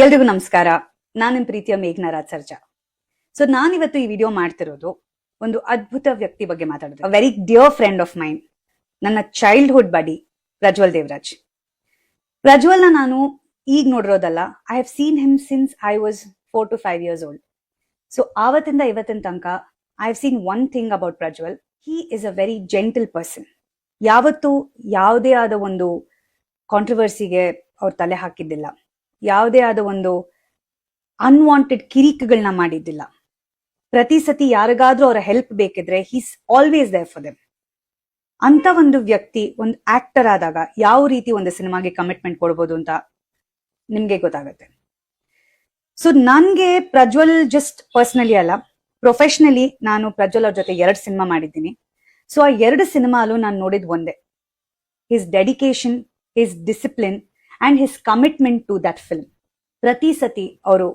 ಎಲ್ರಿಗೂ ನಮಸ್ಕಾರ. ನಾನು ನಿಮ್ ಪ್ರೀತಿಯ ಮೇಘನಾ ರಾಜ್ ಸರ್ಜಾ. ಸೊ ನಾನಿವತ್ತು ಈ ವಿಡಿಯೋ ಮಾಡ್ತಿರೋದು ಒಂದು ಅದ್ಭುತ ವ್ಯಕ್ತಿ ಬಗ್ಗೆ ಮಾತಾಡೋದು. Very dear friend of mine, ನನ್ನ ಚೈಲ್ಡ್ಹುಡ್ ಬಡಿ ಪ್ರಜ್ವಲ್ ದೇವರಾಜ್. ಪ್ರಜ್ವಲ್ನ ನಾನು ಈಗ ನೋಡಿರೋದಲ್ಲ, I have seen him since I was 4 to 5 years old. So ಆವತ್ತಿಂದ ಇವತ್ತಿನ ತನಕ I have seen one thing about Prajwal. He is a very gentle person. ಯಾವತ್ತೂ ಯಾವುದೇ ಆದ ಒಂದು ಕಾಂಟ್ರವರ್ಸಿಗೆ ಅವ್ರು ತಲೆ ಹಾಕಿದ್ದಿಲ್ಲ, ಯಾವುದೇ ಆದ ಒಂದು ಅನ್ವಾಂಟೆಡ್ ಕಿರಿಕುಗಳನ್ನ ಮಾಡಿದ್ದಿಲ್ಲ. ಪ್ರತಿ ಸತಿ ಯಾರಿಗಾದ್ರೂ ಅವರ ಹೆಲ್ಪ್ ಬೇಕಿದ್ರೆ he's always there for them. ಅಂತ ಒಂದು ವ್ಯಕ್ತಿ ಒಂದು ಆಕ್ಟರ್ ಆದಾಗ ಯಾವ ರೀತಿ ಒಂದು ಸಿನಿಮಾಗೆ ಕಮಿಟ್ಮೆಂಟ್ ಕೊಡ್ಬೋದು ಅಂತ ನಿಮ್ಗೆ ಗೊತ್ತಾಗುತ್ತೆ. ಸೊ ನನ್ಗೆ ಪ್ರಜ್ವಲ್ ಜಸ್ಟ್ ಪರ್ಸನಲಿ ಅಲ್ಲ, ಪ್ರೊಫೆಷನಲಿ ನಾನು ಪ್ರಜ್ವಲ್ ಅವ್ರ ಜೊತೆ 2 ಸಿನಿಮಾ ಮಾಡಿದ್ದೀನಿ. ಸೊ ಆ 2 ಸಿನಿಮಾಲು ನಾನು ನೋಡಿದ್ ಒಂದೇ, his dedication, his discipline and his commitment to that film. ಪ್ರತಿ ಸತಿ ಅವರು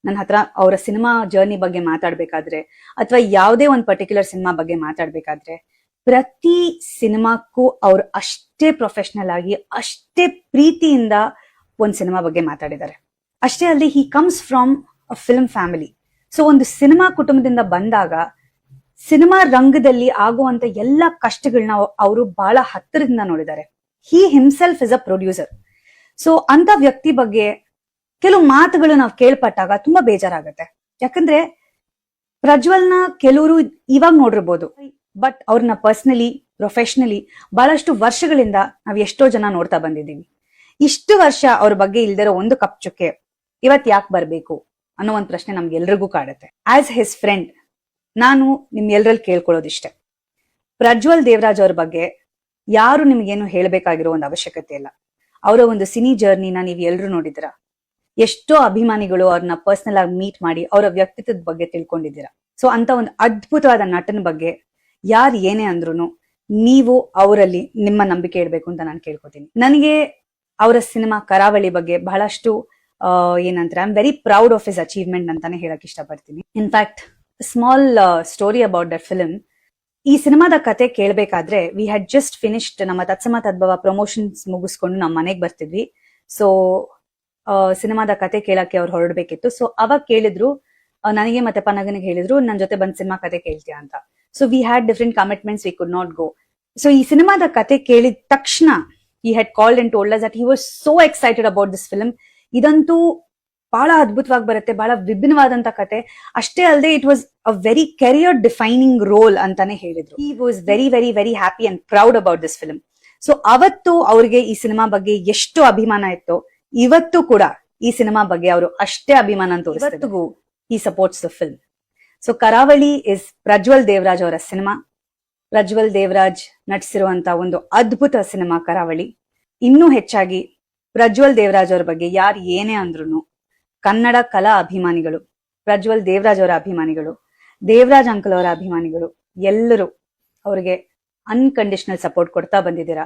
ನನ್ನ ಹತ್ರ ಅವರ ಸಿನಿಮಾ ಜರ್ನಿ ಬಗ್ಗೆ ಮಾತಾಡ್ಬೇಕಾದ್ರೆ ಅಥವಾ ಯಾವುದೇ ಒಂದು ಪರ್ಟಿಕ್ಯುಲರ್ ಸಿನಿಮಾ ಬಗ್ಗೆ ಮಾತಾಡ್ಬೇಕಾದ್ರೆ ಪ್ರತಿ ಸಿನಿಮಾಕ್ಕೂ ಅವ್ರು ಅಷ್ಟೇ ಪ್ರೊಫೆಷನಲ್ ಆಗಿ ಅಷ್ಟೇ ಪ್ರೀತಿಯಿಂದ ಒಂದು ಸಿನಿಮಾ ಬಗ್ಗೆ ಮಾತಾಡಿದ್ದಾರೆ. ಅಷ್ಟೇ ಅಲ್ಲದೆ he comes from a film family. So ಒಂದು ಸಿನಿಮಾ ಕುಟುಂಬದಿಂದ ಬಂದಾಗ ಸಿನಿಮಾ ರಂಗದಲ್ಲಿ ಆಗುವಂತ ಎಲ್ಲ ಕಷ್ಟಗಳನ್ನ ಅವರು ಬಹಳ ಹತ್ತಿರದಿಂದ ನೋಡಿದ್ದಾರೆ. ಹಿ himself is a producer. So ಅಂತ ವ್ಯಕ್ತಿ ಬಗ್ಗೆ ಕೆಲವು ಮಾತುಗಳು ನಾವು ಕೇಳ್ಪಟ್ಟಾಗ ತುಂಬಾ ಬೇಜಾರಾಗತ್ತೆ. ಯಾಕಂದ್ರೆ ಪ್ರಜ್ವಲ್ನ ಕೆಲವರು ಇವಾಗ ನೋಡಿರ್ಬೋದು, ಬಟ್ ಅವ್ರನ್ನ ಪರ್ಸನಲಿ, ಪ್ರೊಫೆಷನಲಿ ಬಹಳಷ್ಟು ವರ್ಷಗಳಿಂದ ನಾವ್ ಎಷ್ಟೋ ಜನ ನೋಡ್ತಾ ಬಂದಿದ್ದೀವಿ. ಇಷ್ಟು ವರ್ಷ ಅವ್ರ ಬಗ್ಗೆ ಇಲ್ದಿರೋ ಒಂದು ಕಪ್ ಚುಕ್ಕೆ ಇವತ್ ಯಾಕೆ ಬರ್ಬೇಕು ಅನ್ನೋ ಒಂದು ಪ್ರಶ್ನೆ ನಮ್ಗೆಲ್ರಿಗೂ ಕಾಡುತ್ತೆ. ಆಸ್ ಹಿಸ್ ಫ್ರೆಂಡ್ ನಾನು ನಿಮ್ ಎಲ್ರಲ್ಲಿ ಕೇಳ್ಕೊಳ್ಳೋದಿಷ್ಟೆ, ಪ್ರಜ್ವಲ್ ದೇವರಾಜ್ ಅವ್ರ ಬಗ್ಗೆ ಯಾರು ನಿಮ್ಗೇನು ಹೇಳ್ಬೇಕಾಗಿರೋ ಒಂದು ಅವಶ್ಯಕತೆ ಇಲ್ಲ. ಅವರ ಒಂದು ಸಿನಿ ಜರ್ನಿನ ನೀವು ಎಲ್ರು ನೋಡಿದಿರ. ಎಷ್ಟೋ ಅಭಿಮಾನಿಗಳು ಅವ್ರನ್ನ ಪರ್ಸನಲ್ ಆಗಿ ಮೀಟ್ ಮಾಡಿ ಅವರ ವ್ಯಕ್ತಿತ್ವದ ಬಗ್ಗೆ ತಿಳ್ಕೊಂಡಿದ್ದೀರಾ. ಸೊ ಅಂತ ಒಂದು ಅದ್ಭುತವಾದ ನಟನ ಬಗ್ಗೆ ಯಾರು ಏನೇ ಅಂದ್ರೂ ನೀವು ಅವರಲ್ಲಿ ನಿಮ್ಮ ನಂಬಿಕೆ ಇಡಬೇಕು ಅಂತ ನಾನು ಕೇಳ್ಕೊತೀನಿ. ನನಗೆ ಅವರ ಸಿನಿಮಾ ಕರಾವಳಿ ಬಗ್ಗೆ ಬಹಳಷ್ಟು ಏನಂದ್ರೆ I am very proud of his achievement ಅಂತಾನೆ ಹೇಳಕ್ ಇಷ್ಟಪಡ್ತೀನಿ. In fact small story about that film. ಈ ಸಿನಿಮಾದ ಕತೆ ಕೇಳ್ಬೇಕಾದ್ರೆ ವಿ ಹ್ಯಾಡ್ ಜಸ್ಟ್ ಫಿನಿಶ್ಡ್ ನಮ್ಮ ತತ್ಸಮ ತದ್ಭವ ಪ್ರಮೋಷನ್ಸ್ ಮುಗಿಸ್ಕೊಂಡು ನಮ್ಮ ಮನೆಗೆ ಬರ್ತಿದ್ವಿ. ಸೊ ಸಿನಿಮಾದ ಕತೆ ಕೇಳಕ್ಕೆ ಅವ್ರು ಹೊರಡ್ಬೇಕಿತ್ತು. ಸೊ ಅವಾಗ ಕೇಳಿದ್ರು, ನನಗೆ ಮತ್ತೆ ಪನಗನಿಗೆ ಹೇಳಿದ್ರು ನನ್ನ ಜೊತೆ ಬಂದ್ ಸಿನಿಮಾ ಕತೆ ಕೇಳ್ತೀಯಾ ಅಂತ. So we had different commitments, we could not go. So ಈ ಸಿನಿಮಾದ ಕತೆ ಕೇಳಿದ ತಕ್ಷಣ he had called and told us that he was so excited about this film. ಇದಂತೂ ಬಹಳ ಅದ್ಭುತವಾಗಿ ಬರುತ್ತೆ, ಬಹಳ ವಿಭಿನ್ನವಾದಂತ ಕತೆ. ಅಷ್ಟೇ ಅಲ್ಲದೆ it was a very career defining role ಅಂತಾನೆ ಹೇಳಿದ್ರು. He was very very very happy and proud about this film. So ಅವತ್ತು ಅವ್ರಿಗೆ ಈ ಸಿನಿಮಾ ಬಗ್ಗೆ ಎಷ್ಟು ಅಭಿಮಾನ ಇತ್ತು, ಇವತ್ತು ಕೂಡ ಈ ಸಿನಿಮಾ ಬಗ್ಗೆ ಅವರು ಅಷ್ಟೇ ಅಭಿಮಾನ ತೋರಿಸ್ತಾರೆ. ಇವತ್ತಿಗೂ he supports the film. So ಕರಾವಳಿ ಇಸ್ ಪ್ರಜ್ವಲ್ ದೇವರಾಜ್ ಅವರ ಸಿನಿಮಾ. ಪ್ರಜ್ವಲ್ ದೇವರಾಜ್ ನಟಿಸಿರುವಂತ ಒಂದು ಅದ್ಭುತ ಸಿನಿಮಾ ಕರಾವಳಿ. ಇನ್ನೂ ಹೆಚ್ಚಾಗಿ ಪ್ರಜ್ವಲ್ ದೇವರಾಜ್ ಅವರ ಬಗ್ಗೆ ಯಾರು ಏನೇ ಅಂದ್ರೂ ಕನ್ನಡ ಕಲಾ ಅಭಿಮಾನಿಗಳು, ಪ್ರಜ್ವಲ್ ದೇವರಾಜ್ ಅವರ ಅಭಿಮಾನಿಗಳು, ದೇವರಾಜ್ ಅಂಕಲ್ ಅವರ ಅಭಿಮಾನಿಗಳು ಎಲ್ಲರೂ ಅವ್ರಿಗೆ ಅನ್ಕಂಡೀಷನಲ್ ಸಪೋರ್ಟ್ ಕೊಡ್ತಾ ಬಂದಿದ್ದೀರಾ.